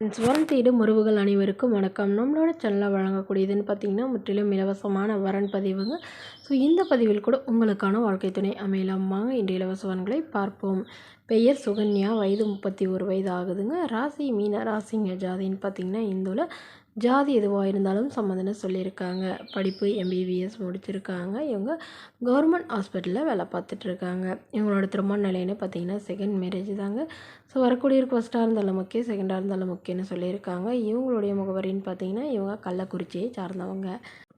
வரன் தேடும் உறவுகள் அனைவருக்கும் வணக்கம். நம்மளோட சேனலில் வழங்கக்கூடியதுன்னு பார்த்தீங்கன்னா முற்றிலும் இலவசமான வரன் பதிவுங்க. ஸோ இந்த பதிவில் கூட உங்களுக்கான வாழ்க்கை துணை அமையலாம். வாங்க இன்று இலவச வரன்களை பார்ப்போம். பெயர் சுகன்யா, வயது 31 வயது ஆகுதுங்க. ராசி மீன ராசிங்க. ஜாதின்னு பார்த்தீங்கன்னா இந்துல. ஜாதி எதுவாக இருந்தாலும் சம்மந்தம்னு சொல்லியிருக்காங்க. படிப்பு எம்பிபிஎஸ் முடிச்சிருக்காங்க. இவங்க கவர்மெண்ட் ஹாஸ்பிட்டலில் வேலை பார்த்துட்ருக்காங்க. இவங்களோட திருமண நிலைன்னு பார்த்தீங்கன்னா செகண்ட் மேரேஜ் தாங்க. ஸோ வரக்கூடியவருக்கு ஃபஸ்ட்டாக இருந்தாலும் ஓகே, செகண்டாக இருந்தாலும் ஓகேன்னு சொல்லியிருக்காங்க. இவங்களுடைய முகவரின்னு பார்த்தீங்கன்னா இவங்க கள்ளக்குறிச்சியை சார்ந்தவங்க.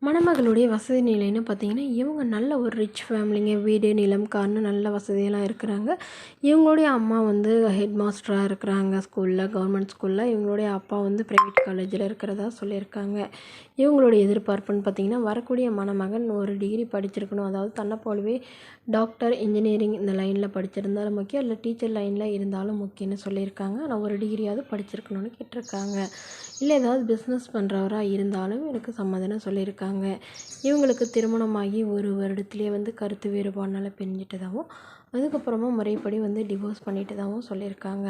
மணமகளுடைய வசதி நிலைன்னு பார்த்தீங்கன்னா இவங்க நல்ல ஒரு ரிச் ஃபேமிலிங்க. வீடு, நிலம், கார்னு நல்ல வசதியெல்லாம் இருக்கிறாங்க. இவங்களுடைய அம்மா வந்து ஹெட் மாஸ்டராக இருக்கிறாங்க ஸ்கூலில், கவர்மெண்ட் ஸ்கூலில். இவங்களுடைய அப்பா வந்து ப்ரைவேட் காலேஜில் இருக்கிறதா சொல்லியிருக்காங்க. இவங்களுடைய எதிர்பார்ப்புன்னு பார்த்தீங்கன்னா வரக்கூடிய மணமகன் ஒரு டிகிரி படிச்சிருக்கணும். அதாவது தன்னை போலவே டாக்டர், இன்ஜினியரிங் இந்த லைனில் படிச்சிருந்தாலும் முக்கியம், இல்லை டீச்சர் லைனில் இருந்தாலும் முக்கியம்னு சொல்லியிருக்காங்க. ஆனால் ஒரு டிகிரியாவது படிச்சிருக்கணும்னு கேட்டிருக்காங்க. இல்லை ஏதாவது பிஸ்னஸ் பண்ணுறவராக இருந்தாலும் எனக்கு சம்மதம்னு சொல்லியிருக்காங்க. இவங்களுக்கு திருமணமாகி ஒரு வருடத்துலேயே வந்து கருத்து வேறுபாடுனால பிரிஞ்சிட்டதாகவும், அதுக்கப்புறமா முறைப்படி வந்து டிவோர்ஸ் பண்ணிட்டதாகவும் சொல்லியிருக்காங்க.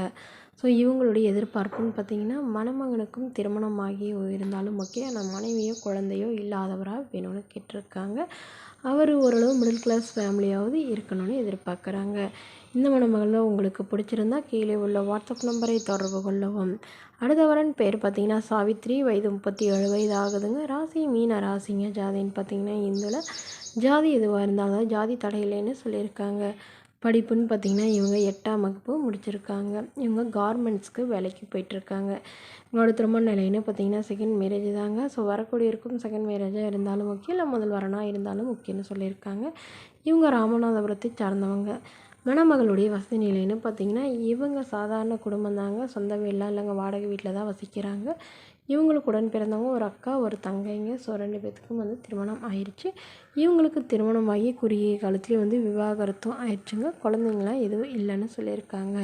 ஸோ இவங்களுடைய எதிர்பார்ப்புன்னு பார்த்திங்கன்னா மணமகனுக்கும் திருமணமாகி இருந்தாலும் ஓகே, ஆனால் மனைவியோ குழந்தையோ இல்லாதவராக வேணும்னு கேட்டிருக்காங்க. அவர் ஓரளவு மிடில் கிளாஸ் ஃபேமிலியாவது இருக்கணும்னு எதிர்பார்க்குறாங்க. இந்த மணமகளில் உங்களுக்கு பிடிச்சிருந்தா கீழே உள்ள வாட்ஸ்அப் நம்பரை தொடர்பு கொள்ளவும். அடுத்த வரன் பேர் பார்த்திங்கன்னா சாவித்ரி, வயது 37 வயது ஆகுதுங்க. ராசி மீன ராசிங்க. ஜாதின்னு பார்த்திங்கன்னா இந்துல. ஜாதி எதுவாக இருந்தாலும் ஜாதி தடையில்லைன்னு சொல்லியிருக்காங்க. படிப்புன்னு பார்த்திங்கன்னா இவங்க 8ஆம் வகுப்பு முடிச்சிருக்காங்க. இவங்க கார்மெண்ட்ஸ்க்கு வேலைக்கு போயிட்டுருக்காங்க. இவங்களோட திருமண நிலைன்னு பார்த்திங்கன்னா செகண்ட் மேரேஜ் தாங்க. ஸோ வரக்கூடியவருக்கும் செகண்ட் மேரேஜாக இருந்தாலும் ஓகே, இல்லை முதல் வரனாக இருந்தாலும் ஓகேன்னு சொல்லியிருக்காங்க. இவங்க ராமநாதபுரத்தை சார்ந்தவங்க. மணமகளுடைய வசதி நிலைன்னு பார்த்திங்கன்னா இவங்க சாதாரண குடும்பம் தாங்க. சொந்த வீடெலாம் இல்லைங்க, வாடகை வீட்டில் தான் வசிக்கிறாங்க. இவங்களுக்கு உடன் பிறந்தவங்க ஒரு அக்கா, ஒரு தங்கைங்க. ஸோ 2 பேத்துக்கும் வந்து திருமணம் ஆயிடுச்சு. இவங்களுக்கு திருமணமாகி குறுகிய காலத்துலேயே வந்து விவாகரத்தும் ஆயிடுச்சுங்க. குழந்தைங்களாம் எதுவும் இல்லைன்னு சொல்லியிருக்காங்க.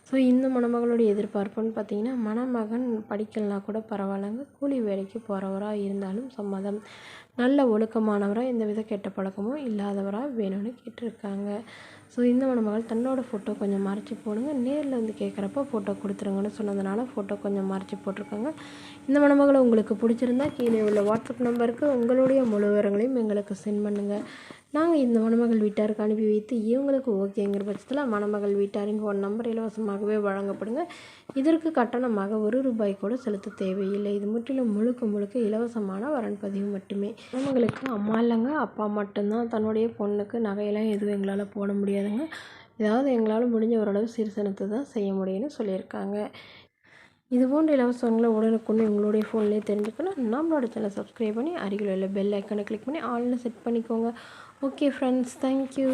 ஸோ இந்த மணமகளுடைய எதிர்பார்ப்புன்னு பார்த்திங்கன்னா மணமகன் படிக்கலனா கூட பரவாயில்லைங்க, கூலி வேலைக்கு போகிறவராக இருந்தாலும் சம்மதம். நல்ல ஒழுக்கமானவராக, எந்தவித கெட்ட பழக்கமும் இல்லாதவராக வேணும்னு கேட்டிருக்காங்க. ஸோ இந்த மணமகள் தன்னோட ஃபோட்டோ கொஞ்சம் மறைச்சி போடுங்க, நேரில் வந்து கேட்குறப்ப ஃபோட்டோ கொடுத்துருங்கன்னு சொன்னதுனால ஃபோட்டோ கொஞ்சம் மறைச்சி போட்டிருக்காங்க. இந்த மணமகளை உங்களுக்கு பிடிச்சிருந்தா கீழே உள்ள வாட்ஸ்அப் நம்பருக்கு உங்களுடைய முழு விவரங்களையும் எங்களுக்கு சென்ட் பண்ணுங்கள். நாங்கள் இந்த மணமகள் வீட்டாருக்கு அனுப்பி வைத்து இவங்களுக்கு ஓகேங்கிற பட்சத்தில் மணமகள் வீட்டாரின் ஃபோன் நம்பர் இலவசமாகவே வழங்கப்படுங்க. இதற்கு கட்டணமாக ₹1 கூட செலுத்த தேவையில்லை. இது முற்றிலும் முழுக்க இலவசமான வரன் பதிவு மட்டுமே. மணமகளுக்கு அம்மா இல்லைங்க, அப்பா மட்டும்தான். தன்னுடைய பொண்ணுக்கு நகையெல்லாம் எதுவும் எங்களால் போட முடியாதுங்க. ஏதாவது எங்களால் முடிஞ்ச ஓரளவு சீர்சனத்தை தான் செய்ய முடியும்னு சொல்லியிருக்காங்க. இது போன்ற இலவசங்களை உடனுக்குன்னு உங்களுடைய ஃபோன்லேயே தெரிஞ்சுக்கணும். நம்மளோட சேனலை சப்ஸ்கிரைப் பண்ணி அருகில் உள்ள பெல் ஐக்கனை கிளிக் பண்ணி ஆல்னு செட் பண்ணிக்கோங்க. Okay friends, thank you.